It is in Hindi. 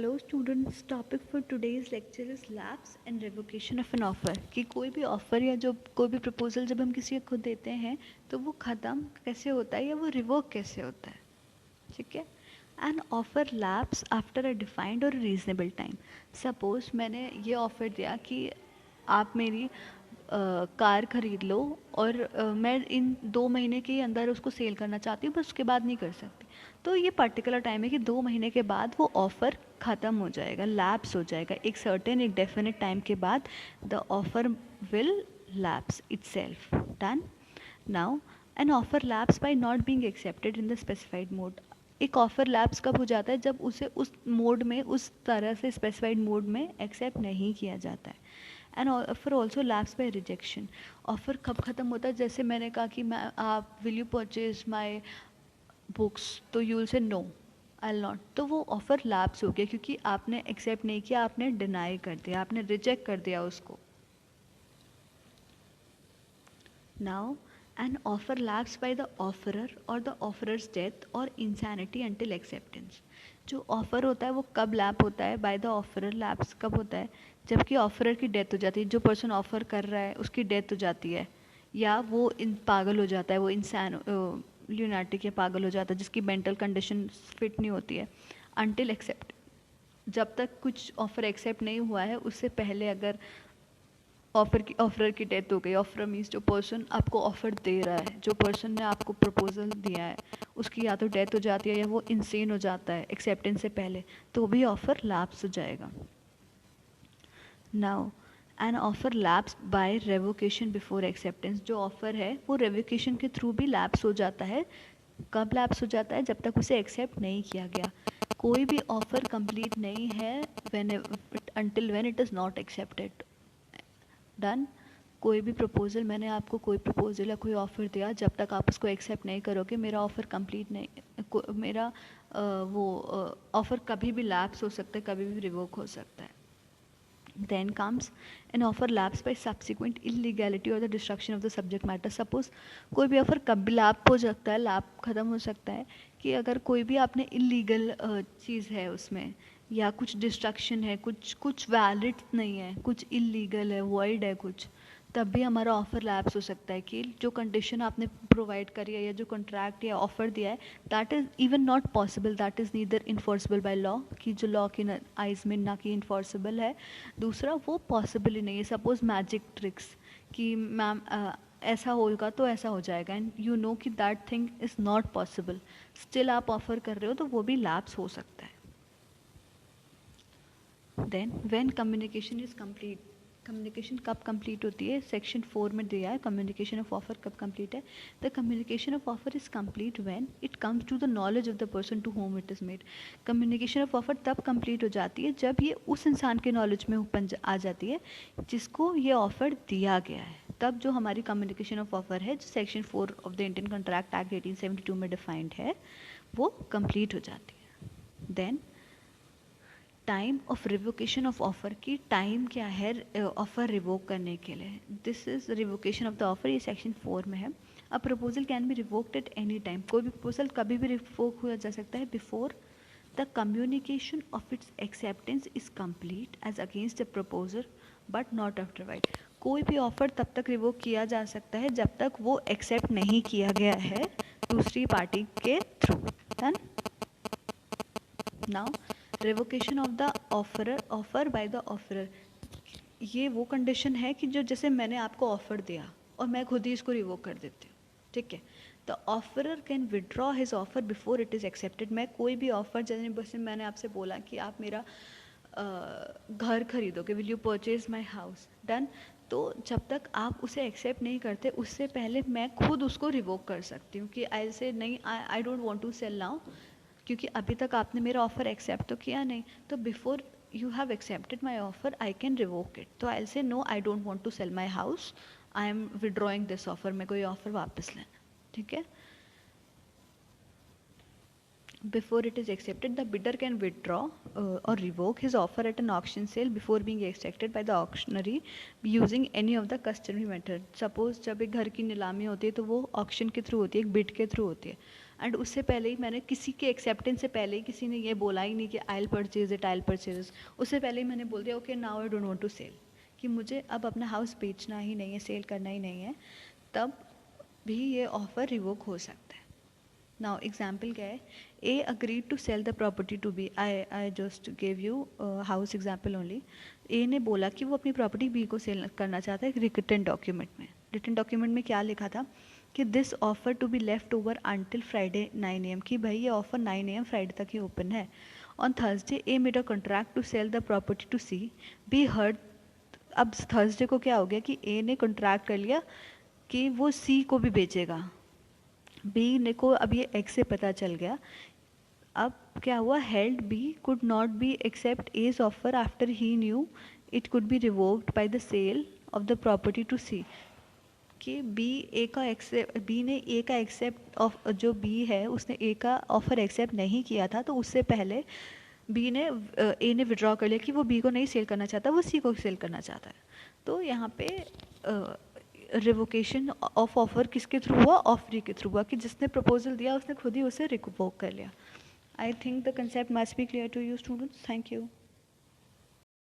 Hello students, topic for today's lecture is lapse and revocation of an offer. कि कोई भी ऑफ़र या जो कोई भी प्रपोजल जब हम किसी को देते हैं तो वो ख़त्म कैसे होता है या वो रिवोक कैसे होता है। ठीक है। N offer lapse after a defined और रीजनेबल टाइम। सपोज मैंने ये ऑफ़र दिया कि आप मेरी कार ख़रीद लो और मैं इन 2 महीने के अंदर उसको सेल करना चाहती हूँ, बस उसके बाद नहीं कर सकती। तो ये पर्टिकुलर टाइम है कि 2 महीने के बाद वो ऑफ़र ख़त्म हो जाएगा, लैप्स हो जाएगा। एक सर्टेन एक डेफिनेट टाइम के बाद the offer will lapse itself. Done. Now an offer lapse by not being accepted in the specified mode. एक ऑफ़र लैप्स कब हो जाता है? जब उसे उस मोड में, उस तरह से स्पेसिफाइड मोड में एक्सेप्ट नहीं किया जाता है। And offer also lapse by rejection. Offer कब ख़त्म होता है? जैसे मैंने कहा कि मैं आप will you purchase my books, तो you will say no, I not. तो वो ऑफ़र लैप्स हो गया क्योंकि आपने एक्सेप्ट नहीं किया, आपने डिनाई कर दिया, आपने रिजेक्ट कर दिया उसको। Now an offer lapse by the offeror और द ऑफरर्स डेथ और इंसैनिटी अंटिल एक्सेप्टेंस। जो ऑफ़र होता है वो कब लैप होता है? बाय द ऑफरर लैप्स कब होता है? जबकि ऑफरर की डेथ हो जाती है। जो पर्सन ऑफ़र कर रहा है उसकी डेथ हो जाती है, या वो पागल हो जाता है, वो इंसान ल्यूनाटिक या पागल हो जाता है, जिसकी मेंटल कंडीशन फिट नहीं होती है। अंटिल एक्सेप्ट, जब तक कुछ ऑफ़र एक्सेप्ट नहीं हुआ है उससे पहले अगर ऑफरर की डेथ हो गई। ऑफर मीन्स जो पर्सन आपको ऑफर दे रहा है, जो पर्सन ने आपको प्रपोजल दिया है, उसकी या तो डेथ हो जाती है या वो इंसेन हो जाता है एक्सेप्टेंस से पहले, तो भी ऑफर लैप्स हो जाएगा। Now an offer lapse by revocation before acceptance. जो ऑफर है वो रेवोकेशन के थ्रू भी लैप्स हो जाता है। कब लैप्स हो जाता है? जब तक उसे एक्सेप्ट नहीं किया गया। कोई भी ऑफर कंप्लीट नहीं है until when it is not accepted. Done. कोई भी प्रपोज़ल, मैंने आपको कोई प्रपोज़ल या कोई ऑफ़र दिया, जब तक आप उसको एक्सेप्ट नहीं करोगे मेरा ऑफ़र कंप्लीट नहीं, मेरा वो ऑफ़र कभी भी लैप्स हो सकता है, कभी भी रिवोक हो सकता है। Then comes an offer lapse by subsequent illegality or the destruction of the subject matter. Suppose कोई भी ऑफर कब भी लैप हो सकता है, लैप ख़त्म हो सकता है कि अगर कोई भी आपने इलीगल चीज़ है उसमें, या कुछ डिस्ट्रक्शन है, कुछ कुछ वैलिड नहीं है, कुछ इलीगल है, वॉइड है कुछ, तब भी हमारा ऑफ़र लैप्स हो सकता है कि जो कंडीशन आपने प्रोवाइड करी है या जो कॉन्ट्रैक्ट या ऑफ़र दिया है, that is even not possible, that is neither enforceable by law, कि जो लॉ की आइज़ में ना कि इन्फोर्सेबल है। दूसरा, वो पॉसिबल ही नहीं है। सपोज़ मैजिक ट्रिक्स कि मैम ऐसा होगा तो ऐसा हो जाएगा, एंड यू नो कि that thing is not possible, still आप ऑफ़र कर रहे हो, तो वो भी लैप्स हो सकता है। Then when communication is complete. Communication कब कंप्लीट होती है? सेक्शन 4 में दिया है कम्युनिकेशन ऑफ ऑफर कब कंप्लीट है। The communication of offer is complete when it comes to the knowledge of the person to whom it is made. Communication of offer तब कंप्लीट हो जाती है जब ये उस इंसान के नॉलेज में आ जाती है जिसको ये ऑफर दिया गया है। तब जो हमारी कम्युनिकेशन ऑफ ऑफर है, जो section 4 of the Indian contract act 1872 में डिफाइंड है, वो कंप्लीट हो जाती है। Then time of revocation of offer की टाइम क्या है ऑफर रिवोक करने के लिए? This is revocation of the offer, ये सेक्शन 4 में है। A proposal can be revoked at any time. कोई भी प्रपोजल कभी भी रिवोक हो जा सकता है before the communication of its acceptance is complete as against the proposer but not afterwards. कोई भी ऑफर तब तक रिवोक किया जा सकता है जब तक वो एक्सेप्ट नहीं किया गया है दूसरी पार्टी के through. Done. Now revocation of the offer by the offeror. ये वो कंडीशन है कि जो, जैसे मैंने आपको ऑफर दिया और मैं खुद ही इसको रिवोक कर देती हूँ, ठीक है। The offeror can withdraw his offer before it is accepted. मैं कोई भी ऑफर, जैसे मैंने आपसे बोला कि आप मेरा घर खरीदोगे, will you purchase my house, done. तो जब तक आप उसे एक्सेप्ट नहीं करते उससे पहले मैं खुद उसको रिवोक कर सकती हूँ कि ऐसे नहीं, I don't want to sell now, क्योंकि अभी तक आपने मेरा ऑफ़र एक्सेप्ट तो किया नहीं। तो before you have accepted my offer I can revoke it. तो I say no, I don't want to sell my house, I am withdrawing this offer. मैं कोई ऑफर वापस लेना, ठीक है। Before it is accepted, the bidder can withdraw or revoke his offer at an auction sale before being accepted by the auctioneer using any of the customary method. Suppose जब एक घर की नीलामी होती है तो वो ऑक्शन के थ्रू होती है, एक बिड के थ्रू होती है, एंड उससे पहले ही मैंने किसी के एक्सेप्टेंस से पहले ही किसी ने ये बोला ही नहीं कि I will purchase it, I will purchase, उससे पहले ही मैंने बोल दिया okay now I don't want to sell, कि मुझे अब अपना हाउस बेचना ही नहीं है, सेल करना ही नहीं है, तब भी ये ऑफ़र रिवोक हो सकता है। नाउ एग्जाम्पल क्या है, A agreed to sell the property to B, I just give you house example only. A ने बोला कि वो अपनी प्रॉपर्टी बी को सेल करना चाहता है रिटन डॉक्यूमेंट में। रिटन डॉक्यूमेंट में क्या लिखा था कि this offer to be left over until Friday 9 AM, कि भाई ये ऑफर 9 AM फ्राइडे तक ही ओपन है। On Thursday A made a contract to sell the property to C, B heard, अब थर्सडे को क्या हो गया कि ए ने कॉन्ट्रैक्ट कर लिया कि वो सी को भी बेचेगा, बी ने को अब ये एक्स से पता चल गया। अब क्या हुआ, held B could not be accept as offer after he knew it could be revoked by the sale of the property to C, कि बी ने ए का एक्सेप्ट ऑफ, जो बी है उसने ए का ऑफर एक्सेप्ट नहीं किया था, तो उससे पहले बी ने ए ने विड्रॉ कर लिया कि वो बी को नहीं सेल करना चाहता, वो सी को सेल करना चाहता है। तो यहाँ पे रिवोकेशन ऑफ ऑफर किसके थ्रू हुआ, ऑफरी के थ्रू हुआ, कि जिसने प्रपोजल दिया उसने खुद ही उसे रिवोक कर लिया। I think the concept must be clear to you students. Thank you.